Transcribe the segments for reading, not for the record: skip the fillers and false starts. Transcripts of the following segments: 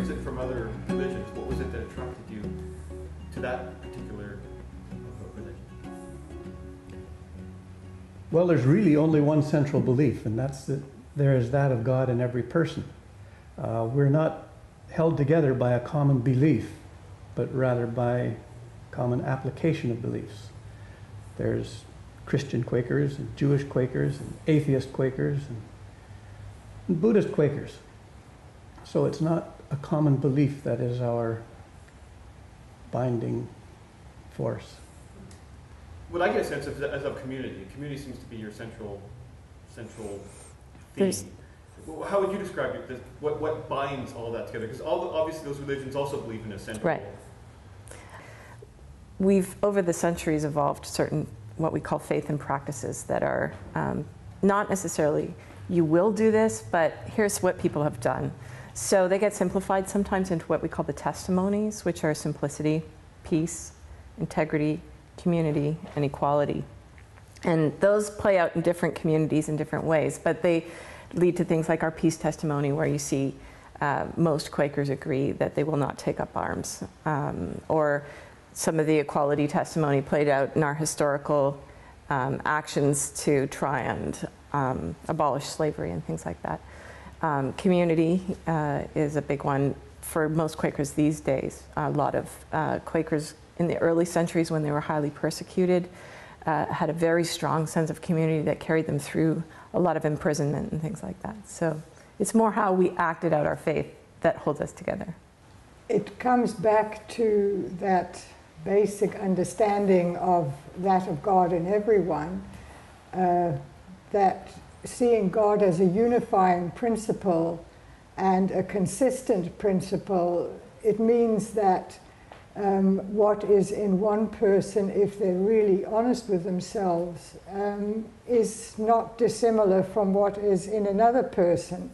differentiates it from other religions? What was it that attracted you to that particular religion? Well, there's really only one central belief, and that's that there is that of God in every person. We're not held together by a common belief, but rather by common application of beliefs. There's Christian Quakers, and Jewish Quakers, and atheist Quakers, and Buddhist Quakers. So it's not a common belief that is our binding force. What I get a sense of as a community. Community seems to be your central theme. How would you describe it? What binds all that together? Because obviously those religions also believe in a central. Right. We've, over the centuries, evolved certain what we call faith and practices that are not necessarily you will do this, but here's what people have done. So they get simplified sometimes into what we call the testimonies, which are simplicity, peace, integrity, community, and equality. And those play out in different communities in different ways, but they lead to things like our peace testimony, where you see most Quakers agree that they will not take up arms, or some of the equality testimony played out in our historical actions to try and abolish slavery and things like that. Community is a big one for most Quakers these days. A lot of Quakers in the early centuries, when they were highly persecuted, had a very strong sense of community that carried them through a lot of imprisonment and things like that. So it's more how we acted out our faith that holds us together. It comes back to that basic understanding of that of God in everyone, that seeing God as a unifying principle and a consistent principle, it means that what is in one person, if they're really honest with themselves, is not dissimilar from what is in another person.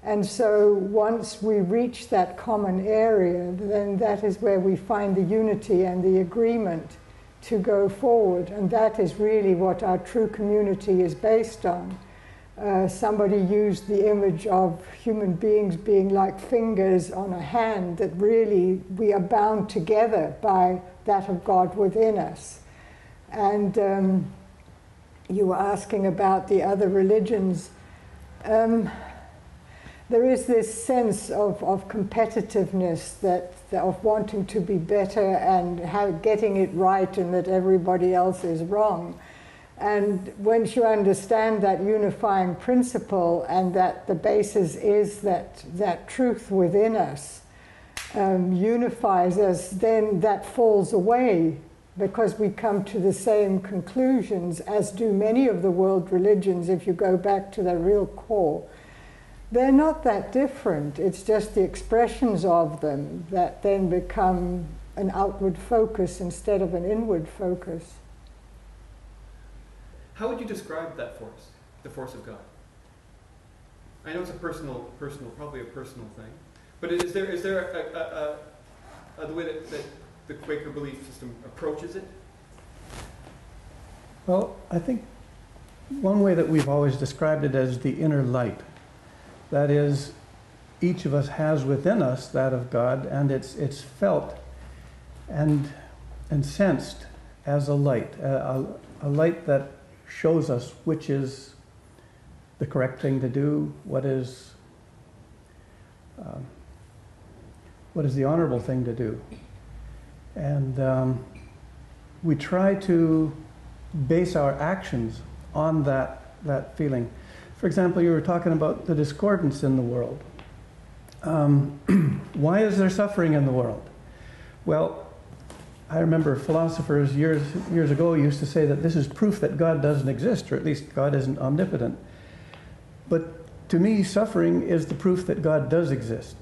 And so once we reach that common area, then that is where we find the unity and the agreement to go forward. And that is really what our true community is based on. Somebody used the image of human beings being like fingers on a hand, that really we are bound together by that of God within us. And you were asking about the other religions. There is this sense of competitiveness, of wanting to be better and getting it right, and that everybody else is wrong. And once you understand that unifying principle, and that the basis is that truth within us unifies us, then that falls away, because we come to the same conclusions as do many of the world religions if you go back to their real core. They're not that different. It's just the expressions of them that then become an outward focus instead of an inward focus. How would you describe that force, the force of God? I know it's a personal, probably a personal thing, but is there the way that the Quaker belief system approaches it? Well, I think one way that we've always described it as the inner light. That is, each of us has within us that of God, and it's felt and sensed as a light that shows us which is the correct thing to do, what is the honorable thing to do. And we try to base our actions on that feeling. For example, you were talking about the discordance in the world. Why is there suffering in the world? Well, I remember philosophers years ago used to say that this is proof that God doesn't exist, or at least God isn't omnipotent. But to me, suffering is the proof that God does exist,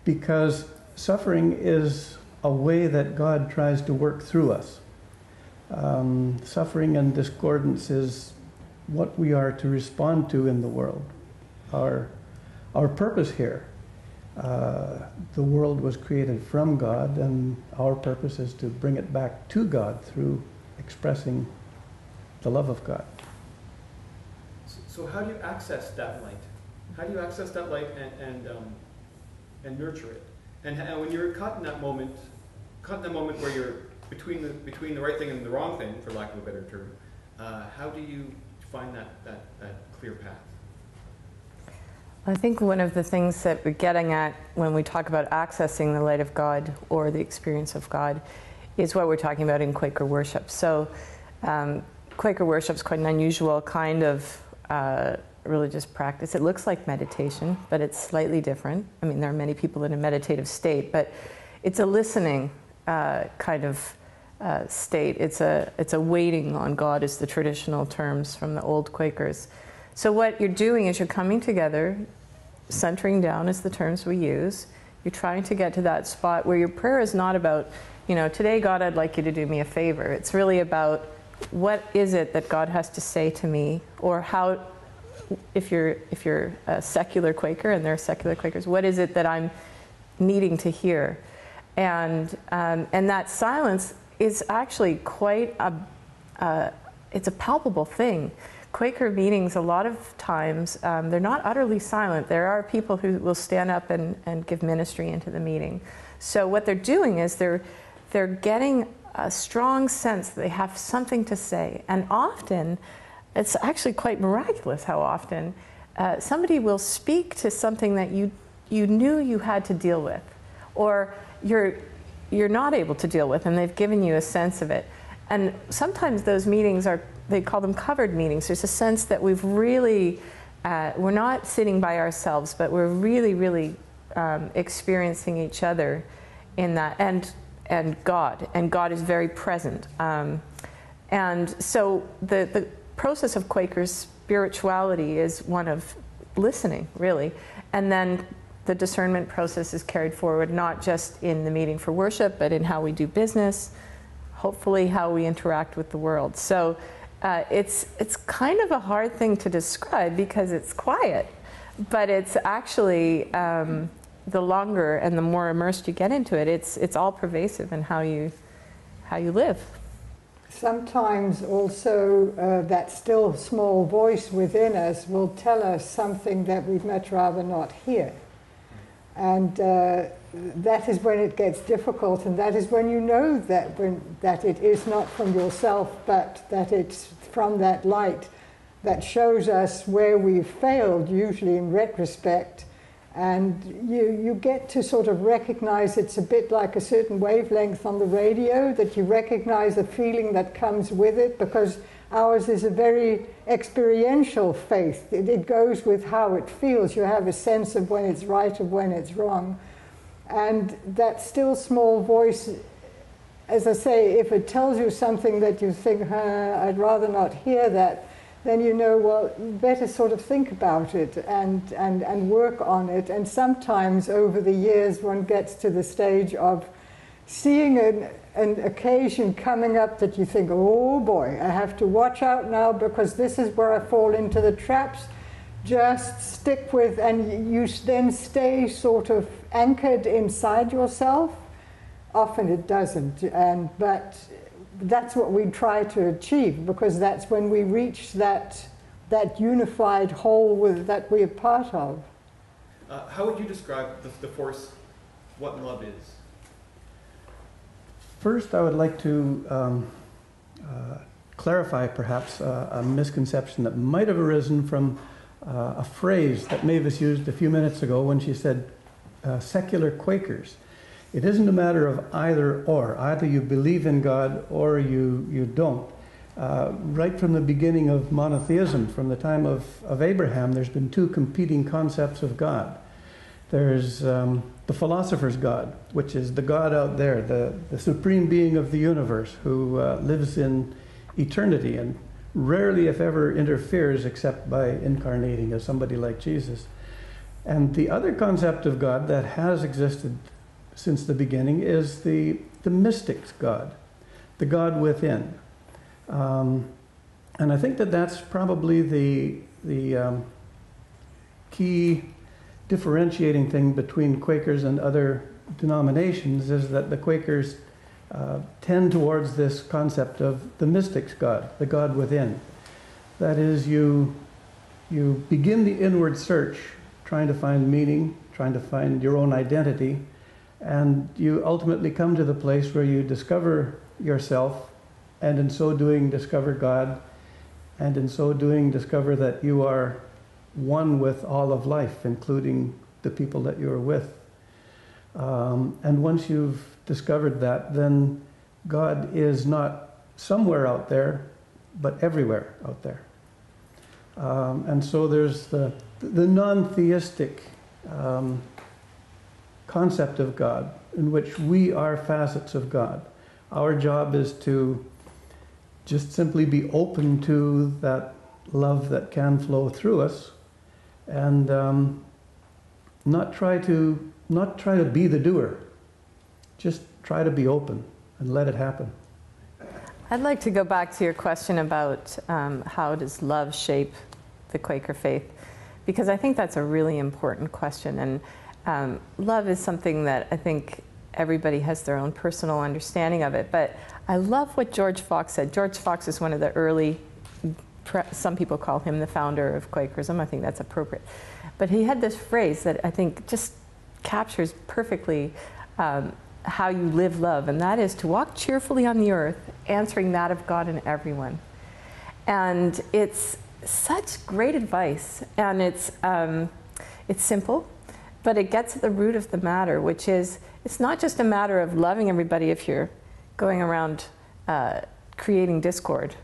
because suffering is a way that God tries to work through us. Suffering and discordance is what we are to respond to in the world. Our purpose here. The world was created from God, and our purpose is to bring it back to God through expressing the love of God. So how do you access that light? How do you access that light and and nurture it. And when you're caught in that moment where you're between the right thing and the wrong thing, for lack of a better term, how do you find that clear path? I think one of the things that we're getting at when we talk about accessing the light of God or the experience of God is what we're talking about in Quaker worship. So Quaker worship is quite an unusual kind of religious practice. It looks like meditation, but it's slightly different. I mean, there are many people in a meditative state, but it's a listening kind of state. It's a waiting on God, is the traditional terms from the old Quakers. So what you're doing is you're coming together, centering down is the terms we use. You're trying to get to that spot where your prayer is not about, today, God, I'd like you to do me a favor. It's really about what is it that God has to say to me, or how, if you're a secular Quaker and there are secular Quakers, what is it that I'm needing to hear? And that silence is actually quite it's a palpable thing. Quaker meetings, a lot of times, they're not utterly silent. There are people who will stand up and give ministry into the meeting. So what they're doing is they're getting a strong sense that they have something to say. And often, it's actually quite miraculous how often, somebody will speak to something that you knew you had to deal with, or you're not able to deal with, and they've given you a sense of it. And sometimes those meetings they call them covered meetings. There's a sense that we've really, we're not sitting by ourselves, but we're really, really experiencing each other in that, and God is very present. And so the process of Quaker spirituality is one of listening, really. And then the discernment process is carried forward, not just in the meeting for worship, but in how we do business, hopefully how we interact with the world. So it's kind of a hard thing to describe because it's quiet, but it's actually, the longer and the more immersed you get into it, it's all pervasive in how you live. Sometimes also that still small voice within us will tell us something that we'd much rather not hear. And that is when it gets difficult, and that is when you know that it is not from yourself, but that it's from that light that shows us where we've failed, usually in retrospect. And you get to sort of recognize it's a bit like a certain wavelength on the radio, that you recognize the feeling that comes with it, because ours is a very experiential faith. It goes with how it feels. You have a sense of when it's right and when it's wrong. And that still small voice, as I say, if it tells you something that you think, I'd rather not hear that, then you know, well, you better sort of think about it and work on it. And sometimes over the years one gets to the stage of seeing an occasion coming up that you think, oh boy, I have to watch out now because this is where I fall into the traps. Just stick with, and you then stay sort of anchored inside yourself. Often it doesn't, but that's what we try to achieve, because that's when we reach that unified whole that we're part of. How would you describe the force, what love is? First, I would like to clarify perhaps a misconception that might have arisen from a phrase that Mavis used a few minutes ago when she said secular Quakers. It isn't a matter of either or. Either you believe in God or you don't. Right from the beginning of monotheism, from the time of Abraham, there's been two competing concepts of God. There's the philosopher's God, which is the God out there, the supreme being of the universe, who lives in eternity and rarely, if ever, interferes except by incarnating as somebody like Jesus. And the other concept of God that has existed since the beginning is the mystic's God, the God within. And I think that's probably the key differentiating thing between Quakers and other denominations, is that the Quakers tend towards this concept of the mystic's God, the God within. That is, you begin the inward search trying to find meaning, trying to find your own identity, and you ultimately come to the place where you discover yourself, and in so doing discover God, and in so doing discover that you are one with all of life, including the people that you're with. And once you've discovered that, then God is not somewhere out there, but everywhere out there. And so there's the non-theistic concept of God, in which we are facets of God. Our job is to just simply be open to that love that can flow through us, and not try to be the doer. Just try to be open and let it happen. I'd like to go back to your question about how does love shape the Quaker faith, because I think that's a really important question. And love is something that I think everybody has their own personal understanding of it. But I love what George Fox said. George Fox is one of the early, some people call him the founder of Quakerism. I think that's appropriate. But he had this phrase that I think just captures perfectly how you live love, and that is to walk cheerfully on the earth, answering that of God in everyone. And it's such great advice, and it's simple, but it gets at the root of the matter, which is it's not just a matter of loving everybody if you're going around creating discord.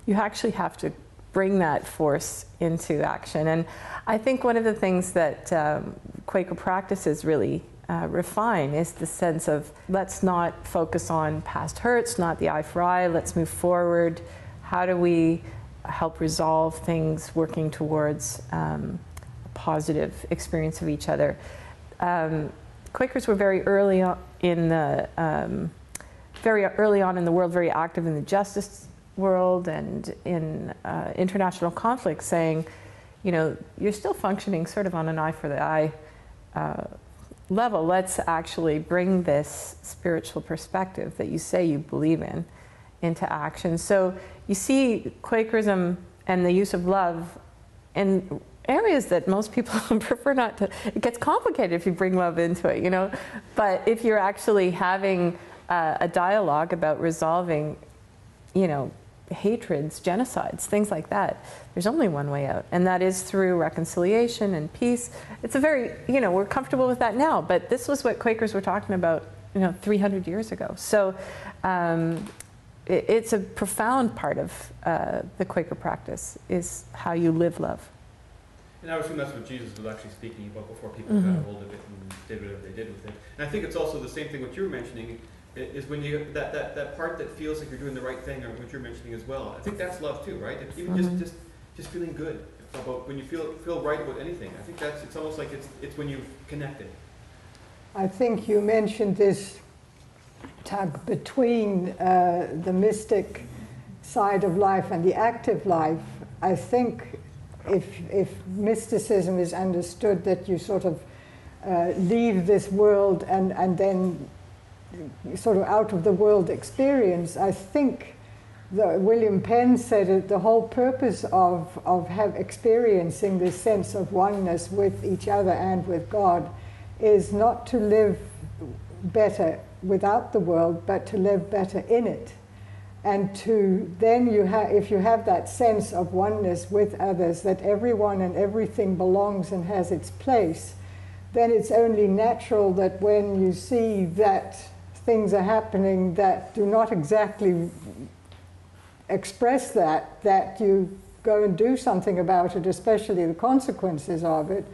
You actually have to bring that force into action. And I think one of the things that Quaker practices really refine is the sense of, let's not focus on past hurts, not the eye for eye, let's move forward. How do we help resolve things, working towards a positive experience of each other? Quakers were very early on in the world, very active in the justice world and in international conflict, saying, you know, you're still functioning sort of on an eye for the eye level. Let's actually bring this spiritual perspective that you say you believe in into action. So you see Quakerism and the use of love in areas that most people prefer not to. It gets complicated if you bring love into it, you know. But if you're actually having a dialogue about resolving, you know, hatreds, genocides, things like that, there's only one way out, and that is through reconciliation and peace. It's a very, you know, we're comfortable with that now, but this was what Quakers were talking about, you know, 300 years ago. So it's a profound part of the Quaker practice, is how you live love. And I would assume that's what Jesus was actually speaking about before people got a hold of it and did whatever they did with it. And I think it's also the same thing what you were mentioning, is when you that part that feels like you're doing the right thing, or what you're mentioning as well. I think that's love too, right? If even just feeling good about when you feel right about anything. I think it's almost like it's when you've connected. I think you mentioned this tug between the mystic side of life and the active life. I think if mysticism is understood that you sort of leave this world and then sort of out of the world experience, I think William Penn said it, the whole purpose of experiencing this sense of oneness with each other and with God is not to live better without the world, but to live better in it. And to then if you have that sense of oneness with others, that everyone and everything belongs and has its place, then it's only natural that when you see that things are happening that do not exactly express that you go and do something about it, especially the consequences of it,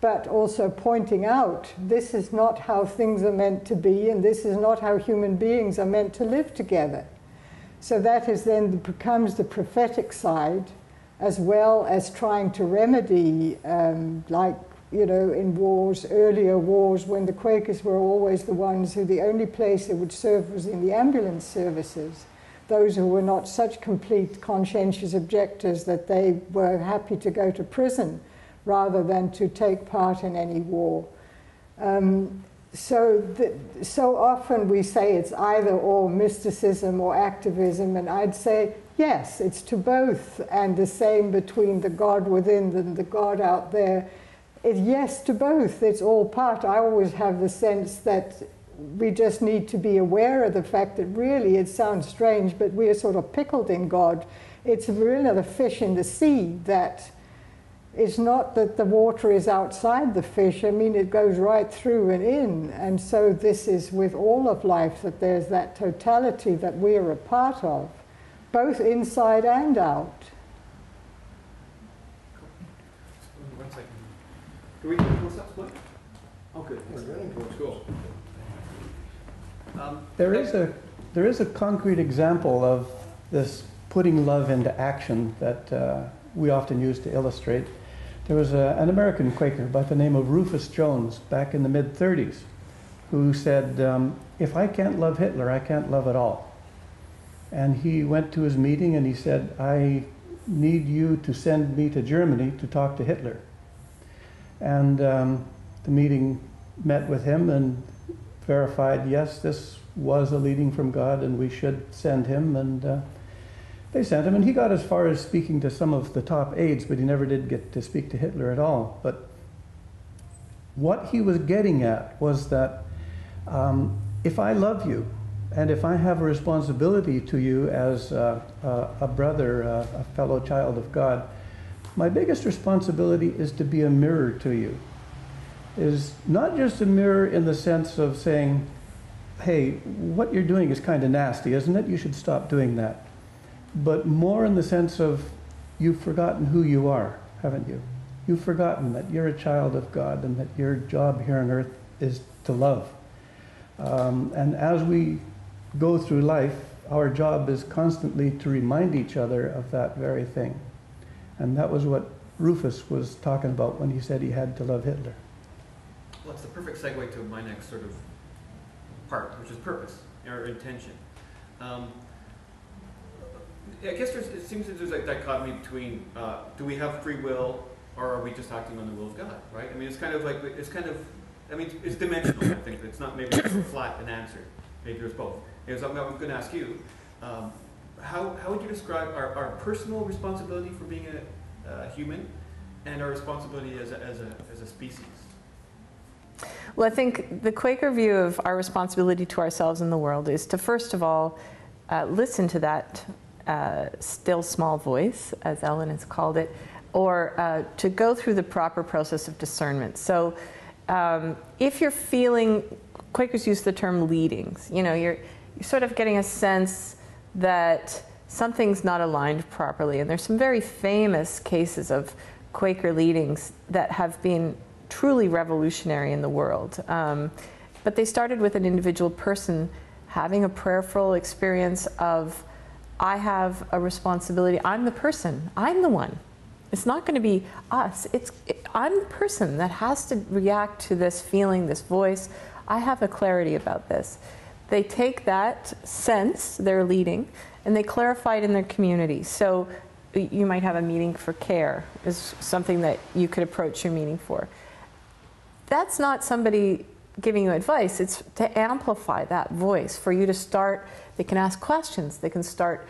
but also pointing out this is not how things are meant to be, and this is not how human beings are meant to live together. So that is then becomes the prophetic side, as well as trying to remedy, like, you know, in wars, earlier wars, when the Quakers were always the ones who the only place they would serve was in the ambulance services. Those who were not such complete conscientious objectors that they were happy to go to prison rather than to take part in any war. So often we say it's either or, mysticism or activism, and I'd say yes, it's to both, and the same between the God within and the God out there. It's yes to both. It's all part. I always have the sense that we just need to be aware of the fact that really, it sounds strange, but we are sort of pickled in God. It's really the fish in the sea that it's not that the water is outside the fish. I mean, it goes right through and in. And so this is with all of life, that there's that totality that we are a part of, both inside and out. One second. Do we close that split? Oh, good. We're getting close. Cool. There is a concrete example of this putting love into action that we often use to illustrate. There was an American Quaker by the name of Rufus Jones back in the mid-30s who said, if I can't love Hitler, I can't love at all. And he went to his meeting and he said, I need you to send me to Germany to talk to Hitler. And the meeting met with him and verified, yes, this was a leading from God and we should send him. And they sent him, and he got as far as speaking to some of the top aides, but he never did get to speak to Hitler at all. But what he was getting at was that if I love you, and if I have a responsibility to you as a brother, a fellow child of God, my biggest responsibility is to be a mirror to you. Is not just a mirror in the sense of saying, hey, what you're doing is kind of nasty, isn't it? You should stop doing that. But more in the sense of, you've forgotten who you are, haven't you? You've forgotten that you're a child of God and that your job here on earth is to love. And as we go through life, our job is constantly to remind each other of that very thing. And that was what Rufus was talking about when he said he had to love Hitler. Well, it's the perfect segue to my next sort of part, which is purpose, or intention. I guess it seems that there's a dichotomy between do we have free will or are we just acting on the will of God, right? I mean, it's kind of, it's dimensional, I think. It's not maybe just flat an answer. Maybe there's both. I'm going to ask you, how would you describe our personal responsibility for being a human and our responsibility as a species? Well, I think the Quaker view of our responsibility to ourselves and the world is to, first of all, listen to that still small voice, as Ellen has called it, or to go through the proper process of discernment. So if you're feeling, Quakers use the term leadings, you're sort of getting a sense that something's not aligned properly. And there's some very famous cases of Quaker leadings that have been truly revolutionary in the world. But they started with an individual person having a prayerful experience of, I have a responsibility. I'm the person. I'm the one. It's not going to be us. I'm the person that has to react to this feeling, this voice. I have a clarity about this. They take that sense, they're leading, and they clarify it in their community. So you might have a meeting for care, is something that you could approach your meeting for. That's not somebody giving you advice. It's to amplify that voice, for you to start. They can ask questions. They can start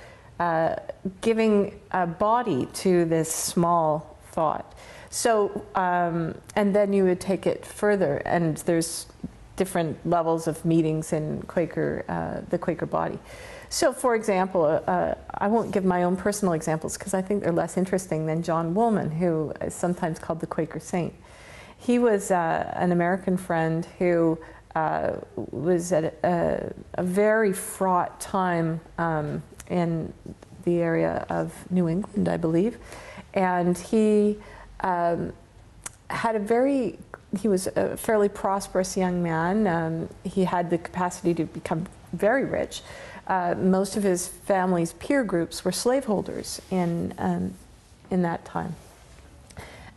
giving a body to this small thought. So, and then you would take it further, and there's different levels of meetings in Quaker, the Quaker body. So, for example, I won't give my own personal examples because I think they're less interesting than John Woolman, who is sometimes called the Quaker saint. He was an American friend who was at a very fraught time in the area of New England, I believe. And he he was a fairly prosperous young man. He had the capacity to become very rich. Most of his family's peer groups were slaveholders in that time.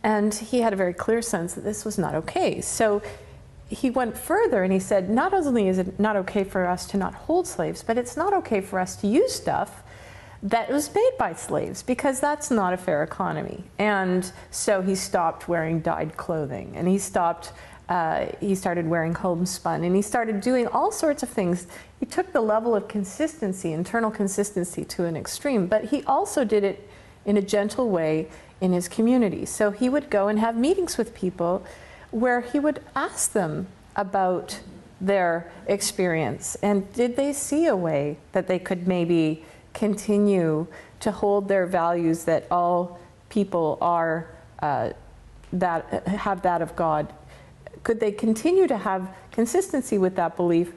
And he had a very clear sense that this was not okay. So he went further and he said, not only is it not okay for us to not hold slaves, but it's not okay for us to use stuff that was made by slaves, because that's not a fair economy. And so he stopped wearing dyed clothing, and he started wearing homespun, and he started doing all sorts of things. He took the level of consistency, internal consistency, to an extreme, but he also did it in a gentle way in his community. So he would go and have meetings with people where he would ask them about their experience, and did they see a way that they could maybe continue to hold their values, that all people are that have that of God. Could they continue to have consistency with that belief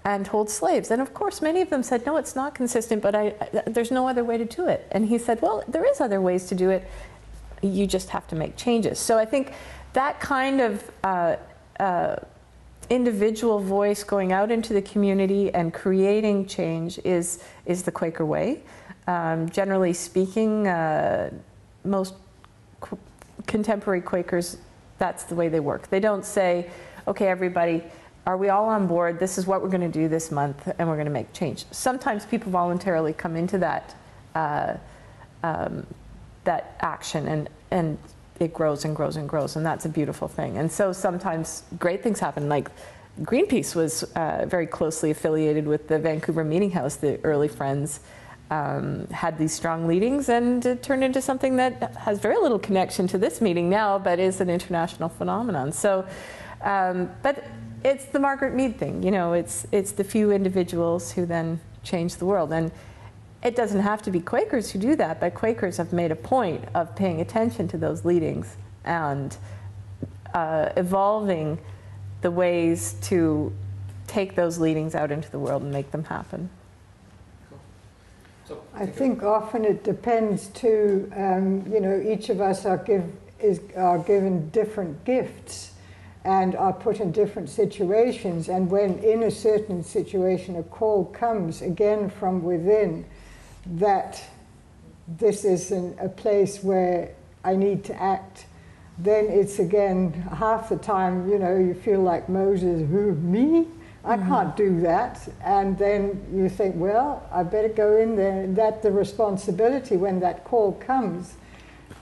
and hold slaves? And of course, many of them said, no, it's not consistent, but there's no other way to do it. And he said, well, there is other ways to do it. You just have to make changes. So I think that kind of individual voice going out into the community and creating change is the Quaker way. Generally speaking, most contemporary Quakers, that's the way they work. They don't say, okay, everybody, are we all on board? This is what we're going to do this month, and we're going to make change. Sometimes people voluntarily come into that that action, and it grows and grows and grows, and that's a beautiful thing. And so sometimes great things happen. Like Greenpeace was very closely affiliated with the Vancouver Meeting House. The early friends had these strong leadings, and it turned into something that has very little connection to this meeting now, but is an international phenomenon. So, but it's the Margaret Mead thing, you know, it's the few individuals who then change the world. And it doesn't have to be Quakers who do that, but Quakers have made a point of paying attention to those leadings and evolving the ways to take those leadings out into the world and make them happen. I think often it depends too, you know, each of us are given different gifts and are put in different situations, and when in a certain situation a call comes again from within that this is a place where I need to act, then it's again half the time, you know, you feel like Moses, who, me? I can't do that. And then you think, well, I better go in there, and that's the responsibility when that call comes,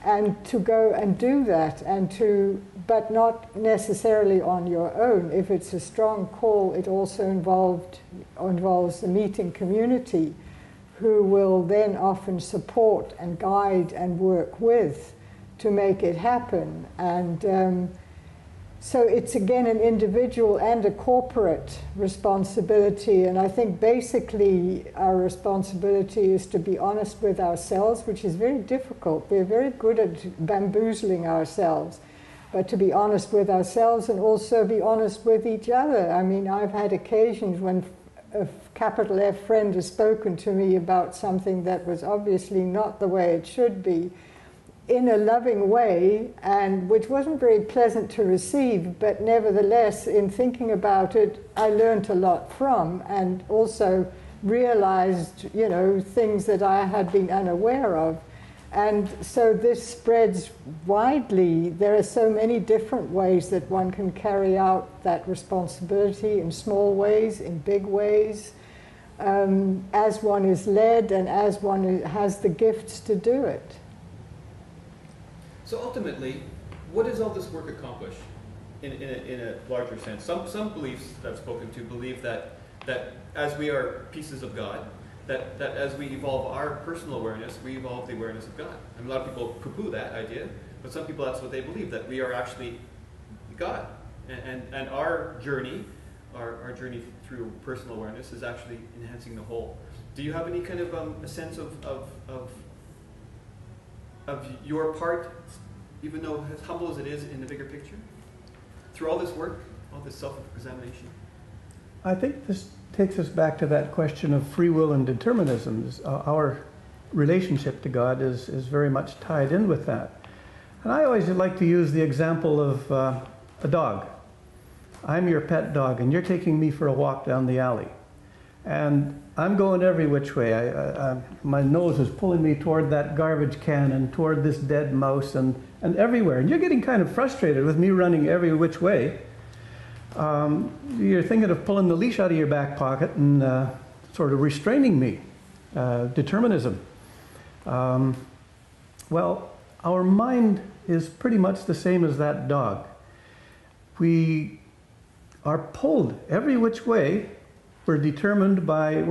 and to go and do that, and but not necessarily on your own. If it's a strong call, it also involves the meeting community, who will then often support and guide and work with to make it happen. And so it's again an individual and a corporate responsibility, and I think basically our responsibility is to be honest with ourselves, which is very difficult. We're very good at bamboozling ourselves, but to be honest with ourselves and also be honest with each other. I mean, I've had occasions when a capital F friend has spoken to me about something that was obviously not the way it should be, in a loving way, and which wasn't very pleasant to receive, but nevertheless, in thinking about it, I learned a lot from, and also realized, you know, things that I had been unaware of. And so this spreads widely. There are so many different ways that one can carry out that responsibility, in small ways, in big ways, as one is led and as one has the gifts to do it. So ultimately, what does all this work accomplish in a larger sense? Some beliefs that I've spoken to believe that as we are pieces of God, that as we evolve our personal awareness, we evolve the awareness of God. And a lot of people poo-poo that idea, but some people, that's what they believe, that we are actually God. And our journey, our journey through personal awareness is actually enhancing the whole. Do you have any kind of a sense of your part, even though as humble as it is, in the bigger picture? Through all this work, all this self-examination? I think this takes us back to that question of free will and determinism. Our relationship to God is very much tied in with that. And I always like to use the example of a dog. I'm your pet dog, and you're taking me for a walk down the alley. And I'm going every which way. My nose is pulling me toward that garbage can and toward this dead mouse and everywhere. And you're getting kind of frustrated with me running every which way. You're thinking of pulling the leash out of your back pocket and sort of restraining me. Determinism. Well, our mind is pretty much the same as that dog. We are pulled every which way. We're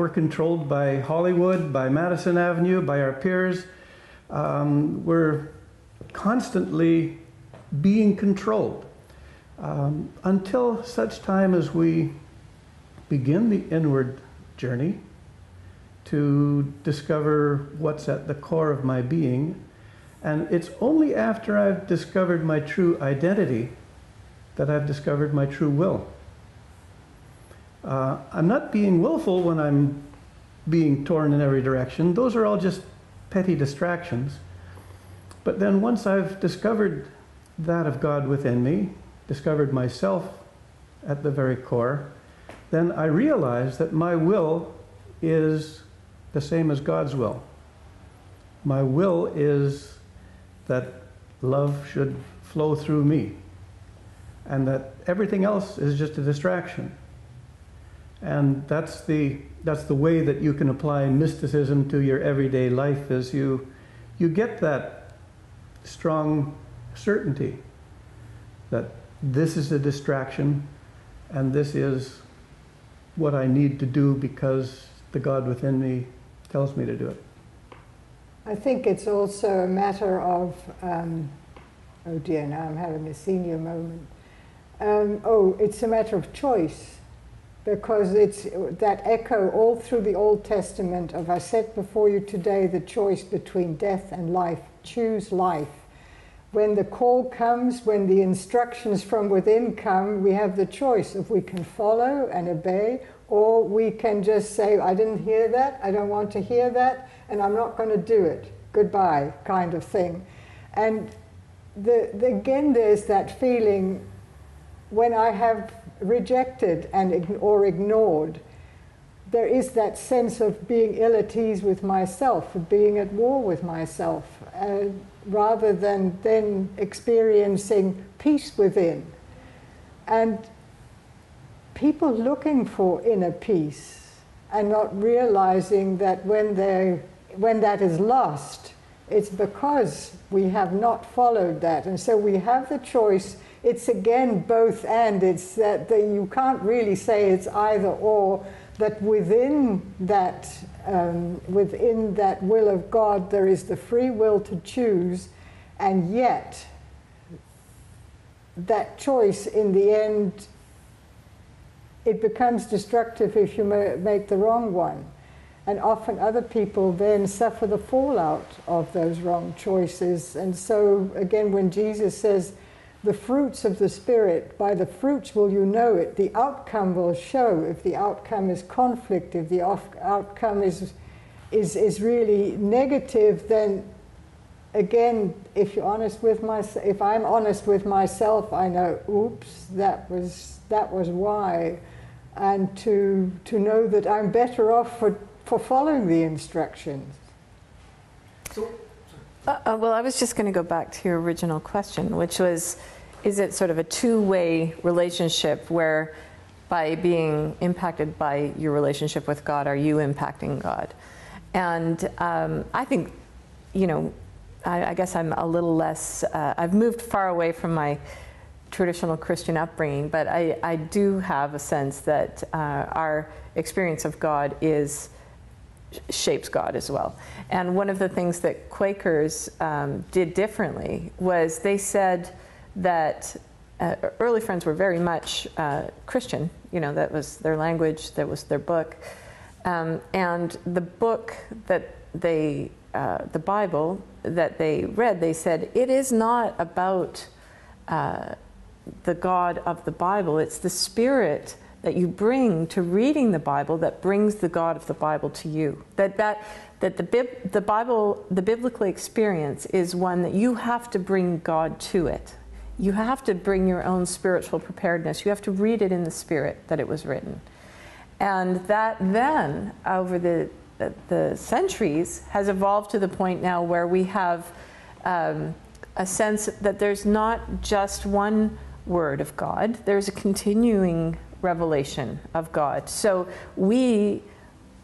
controlled by Hollywood, by Madison Avenue, by our peers, We're constantly being controlled until such time as we begin the inward journey to discover what's at the core of my being. And it's only after I've discovered my true identity that I've discovered my true will. I'm not being willful when I'm being torn in every direction. Those are all just petty distractions. But then once I've discovered that of God within me, discovered myself at the very core, then I realize that my will is the same as God's will. My will is that love should flow through me, and that everything else is just a distraction. And that's the way that you can apply mysticism to your everyday life, is you get that strong certainty that this is a distraction and this is what I need to do because the God within me tells me to do it. I think it's also a matter of, oh dear, now I'm having a senior moment. It's a matter of choice, because it's that echo all through the Old Testament of, I set before you today the choice between death and life. Choose life. When the call comes, when the instructions from within come, we have the choice if we can follow and obey, or we can just say, I didn't hear that, I don't want to hear that, and I'm not going to do it. Goodbye, kind of thing. And again, there's that feeling when I have rejected or ignored, there is that sense of being ill at ease with myself, of being at war with myself, rather than then experiencing peace within. And people looking for inner peace and not realizing that when that is lost, it's because we have not followed that. And so we have the choice. It's again both and. It's that you can't really say it's either or, that within that will of God there is the free will to choose, and yet that choice in the end, it becomes destructive if you make the wrong one. And often other people then suffer the fallout of those wrong choices. And so again, when Jesus says, the fruits of the Spirit, by the fruits will you know it, the outcome will show. If the outcome is conflict, if the outcome is really negative, then again, if you're honest with myself, if I'm honest with myself, I know, oops, that was why. And to know that I'm better off for following the instructions. Well, I was just going to go back to your original question, which was, is it sort of a two-way relationship where by being impacted by your relationship with God, are you impacting God? And I think, I guess I'm a little less, I've moved far away from my traditional Christian upbringing, but I do have a sense that our experience of God shapes God as well. And one of the things that Quakers did differently was they said that early Friends were very much Christian. That was their language, that was their book. And the book that the Bible that they read, they said, it is not about the God of the Bible, it's the Spirit that you bring to reading the Bible that brings the God of the Bible to you. That the Bible, the biblical experience is one that you have to bring God to it. You have to bring your own spiritual preparedness. You have to read it in the Spirit that it was written. And that then, over the centuries, has evolved to the point now where we have a sense that there's not just one word of God, there's a continuing revelation of God. So we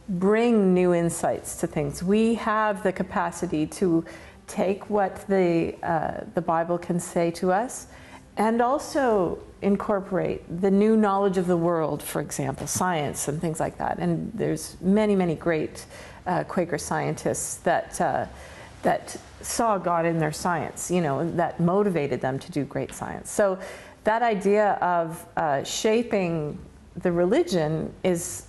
bring new insights to things. We have the capacity to take what the Bible can say to us and also incorporate the new knowledge of the world, for example, science and things like that. And there's many, many great Quaker scientists that that saw God in their science, you know, that motivated them to do great science. So that idea of shaping the religion is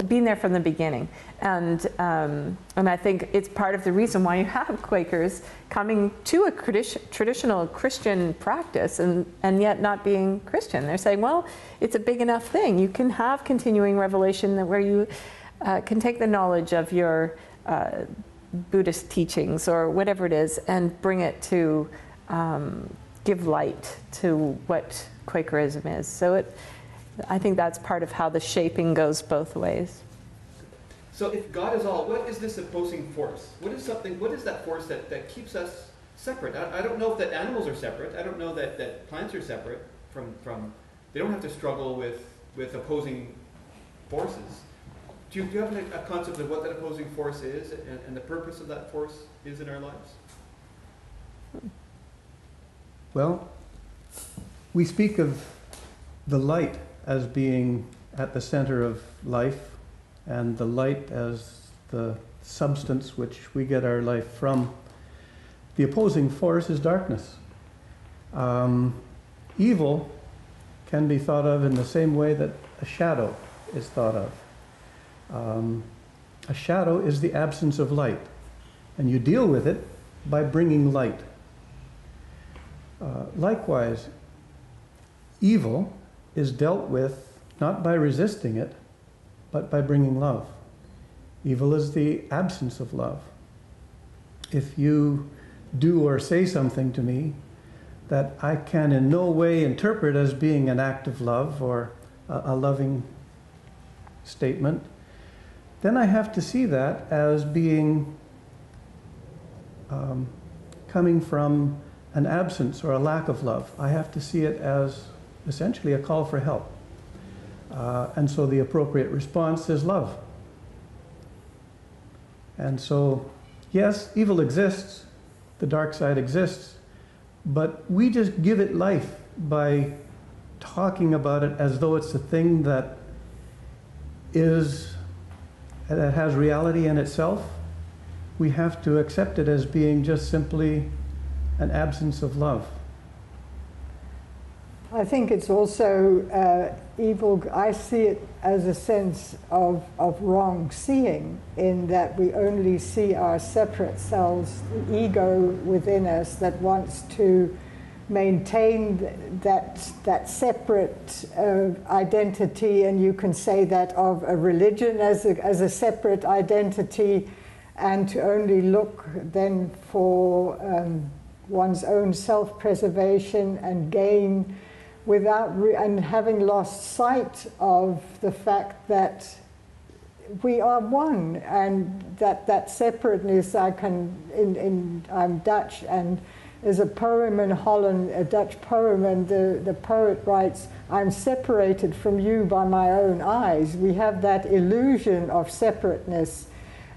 been there from the beginning, and I think it's part of the reason why you have Quakers coming to a traditional Christian practice and yet not being Christian. They're saying, well, it's a big enough thing. You can have continuing revelation where you can take the knowledge of your Buddhist teachings or whatever it is and bring it to give light to what Quakerism is. So I think that's part of how the shaping goes both ways. So if God is all, what is this opposing force? What is that force that keeps us separate? I don't know if that animals are separate. I don't know that plants are separate from they don't have to struggle with opposing forces. Do you have a concept of what that opposing force is and the purpose of that force is in our lives? Well, we speak of the light as being at the center of life, and the light as the substance which we get our life from. The opposing force is darkness. Evil can be thought of in the same way that a shadow is thought of. A shadow is the absence of light, and you deal with it by bringing light. Likewise, evil is dealt with not by resisting it, but by bringing love. Evil is the absence of love. If you do or say something to me that I can in no way interpret as being an act of love or a loving statement, then I have to see that as being coming from an absence or a lack of love. I have to see it as essentially a call for help. And so the appropriate response is love. And so, yes, evil exists, the dark side exists, but we just give it life by talking about it as though it's a thing that has reality in itself. We have to accept it as being just simply an absence of love. I think it's also evil. I see it as a sense of wrong seeing, in that we only see our separate selves, the ego within us that wants to maintain that separate identity, and you can say that of a religion as a separate identity, and to only look then for one's own self-preservation and gain, and having lost sight of the fact that we are one, and that separateness. I'm Dutch, and there's a poem in Holland, a Dutch poem, and the poet writes, "I'm separated from you by my own eyes." We have that illusion of separateness.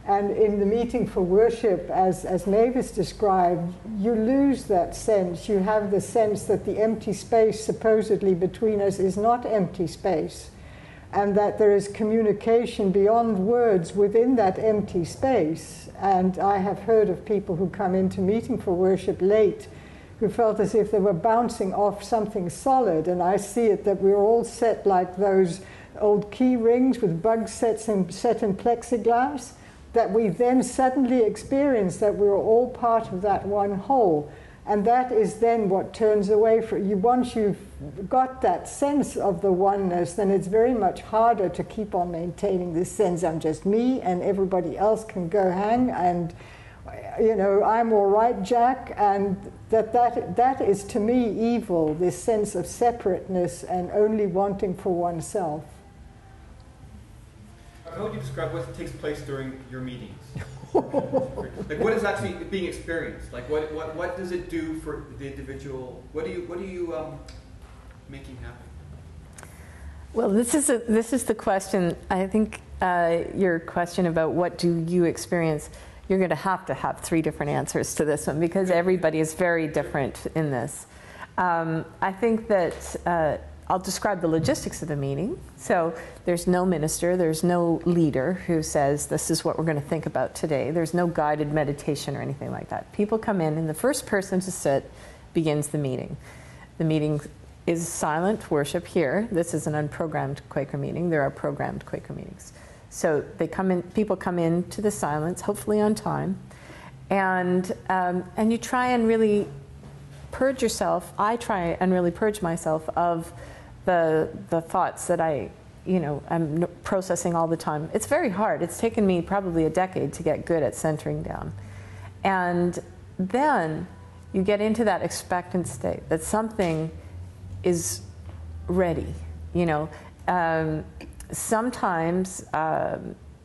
And in the meeting for worship, as Mavis described, you lose that sense. You have the sense that the empty space supposedly between us is not empty space, and that there is communication beyond words within that empty space. And I have heard of people who come into meeting for worship late who felt as if they were bouncing off something solid. And I see it that we're all set like those old key rings with bugs set in plexiglass, that we then suddenly experience that we're all part of that one whole. And that is then what turns away from you. Once you've got that sense of the oneness, then it's very much harder to keep on maintaining this sense, I'm just me and everybody else can go hang, and I'm all right, Jack. And that is to me evil, this sense of separateness and only wanting for oneself. How would you describe what takes place during your meetings? Like, what is actually being experienced? Like, what does it do for the individual? What are you making happen? Well, this is the question. I think your question about what do you experience, you're going to have 3 different answers to this one, because everybody is very different in this. I think that I'll describe the logistics of the meeting. So there's no minister, there's no leader who says, this is what we're going to think about today. There's no guided meditation or anything like that. People come in, and the first person to sit begins the meeting. The meeting is silent worship here. This is an unprogrammed Quaker meeting. There are programmed Quaker meetings. So they come in, people come into the silence, hopefully on time, and you try and really purge yourself. I try and really purge myself of the thoughts that I'm processing all the time. It's very hard. It's taken me probably a decade to get good at centering down. And then you get into that expectant state that something is ready, sometimes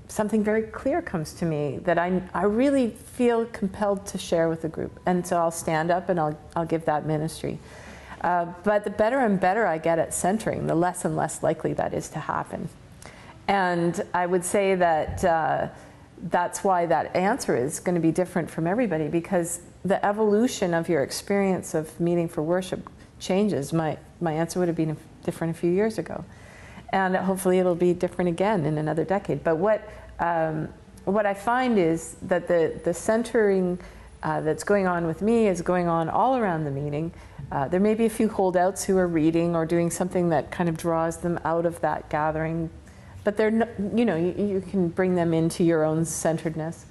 something very clear comes to me that I really feel compelled to share with the group. And so I'll stand up and I'll give that ministry. But the better and better I get at centering, the less and less likely that is to happen. And I would say that that's why that answer is going to be different from everybody, because the evolution of your experience of meeting for worship changes. My answer would have been different a few years ago. And hopefully it'll be different again in another decade. But what I find is that the centering that's going on with me is going on all around the meeting. There may be a few holdouts who are reading or doing something that kind of draws them out of that gathering, but they're you can bring them into your own centeredness,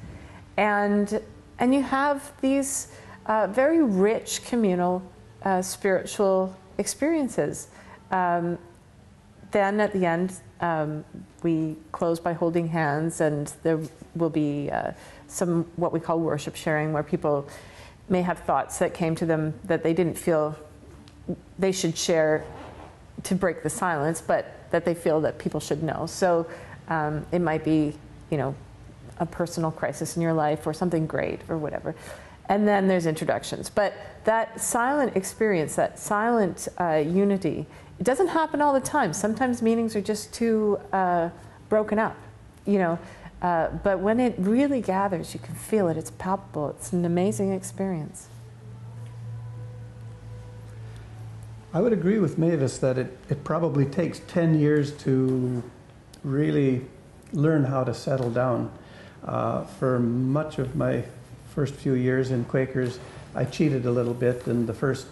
and you have these very rich communal spiritual experiences. Then at the end, we close by holding hands, and there will be some what we call worship sharing, where people may have thoughts that came to them that they didn't feel they should share to break the silence, but that they feel that people should know. So it might be, a personal crisis in your life or something great or whatever. And then there's introductions. But that silent experience, that silent unity, it doesn't happen all the time. Sometimes meetings are just too broken up, but when it really gathers, you can feel it. It's palpable. It's an amazing experience. I would agree with Mavis that it probably takes 10 years to really learn how to settle down. For much of my first few years in Quakers, I cheated a little bit, and the first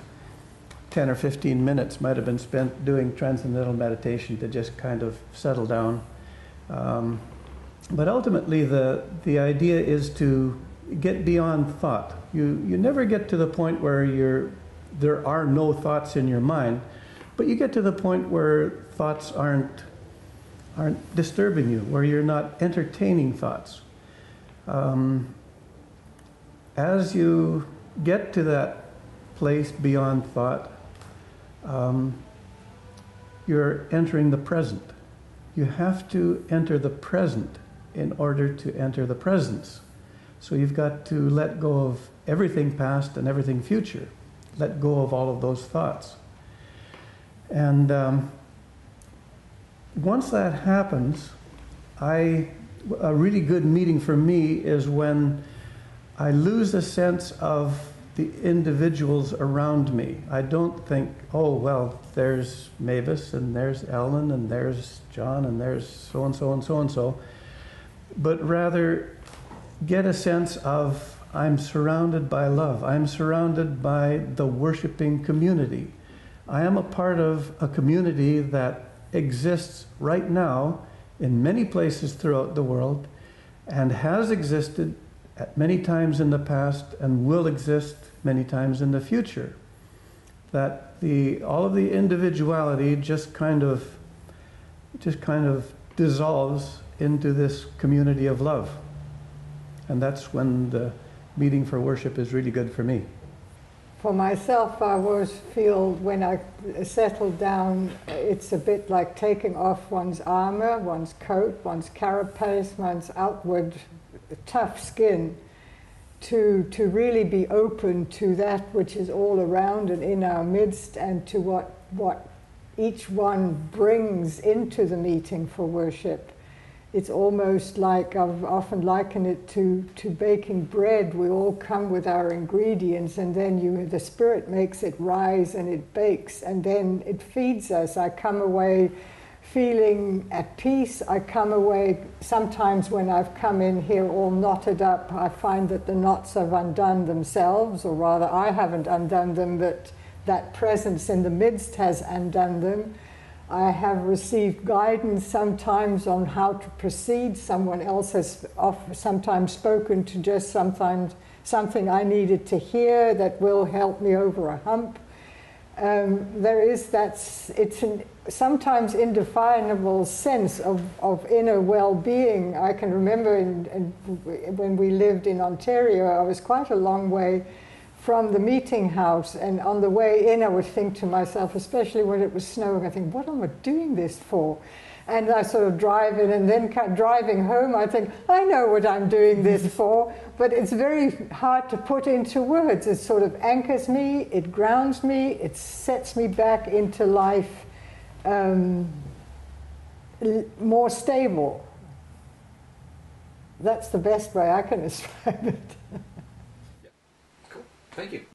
10 or 15 minutes might have been spent doing transcendental meditation to just kind of settle down. But ultimately, the idea is to get beyond thought. You never get to the point where there are no thoughts in your mind, but you get to the point where thoughts aren't disturbing you, where you're not entertaining thoughts. As you get to that place beyond thought, you're entering the present. You have to enter the present in order to enter the presence. So you've got to let go of everything past and everything future. Let go of all of those thoughts. And once that happens, a really good meeting for me is when I lose a sense of the individuals around me. I don't think, oh, well, there's Mavis, and there's Ellen, and there's John, and there's so-and-so and so-and-so, but rather get a sense of, I'm surrounded by love. I'm surrounded by the worshiping community. I am a part of a community that exists right now in many places throughout the world, and has existed at many times in the past and will exist many times in the future. That all of the individuality just kind of dissolves into this community of love. And that's when the meeting for worship is really good for me. For myself, I always feel when I settle down, it's a bit like taking off one's armor, one's coat, one's carapace, one's outward tough skin, to really be open to that which is all around and in our midst, and to what each one brings into the meeting for worship. it's almost like, I've often likened it to baking bread. We all come with our ingredients, and then the Spirit makes it rise and it bakes, and then it feeds us. I come away feeling at peace. I come away, sometimes when I've come in here all knotted up, I find that the knots have undone themselves, or rather I haven't undone them, but that presence in the midst has undone them. I have received guidance sometimes on how to proceed. Someone else has sometimes spoken to just something I needed to hear that will help me over a hump. There is it's an sometimes indefinable sense of inner well-being. I can remember when we lived in Ontario, I was quite a long way from the meeting house, and on the way in I would think to myself, especially when it was snowing, I think, what am I doing this for? And I sort of drive in, and then driving home I think, I know what I'm doing this for, but it's very hard to put into words. It sort of anchors me, it grounds me, it sets me back into life more stable. That's the best way I can describe it. Cool. Thank you.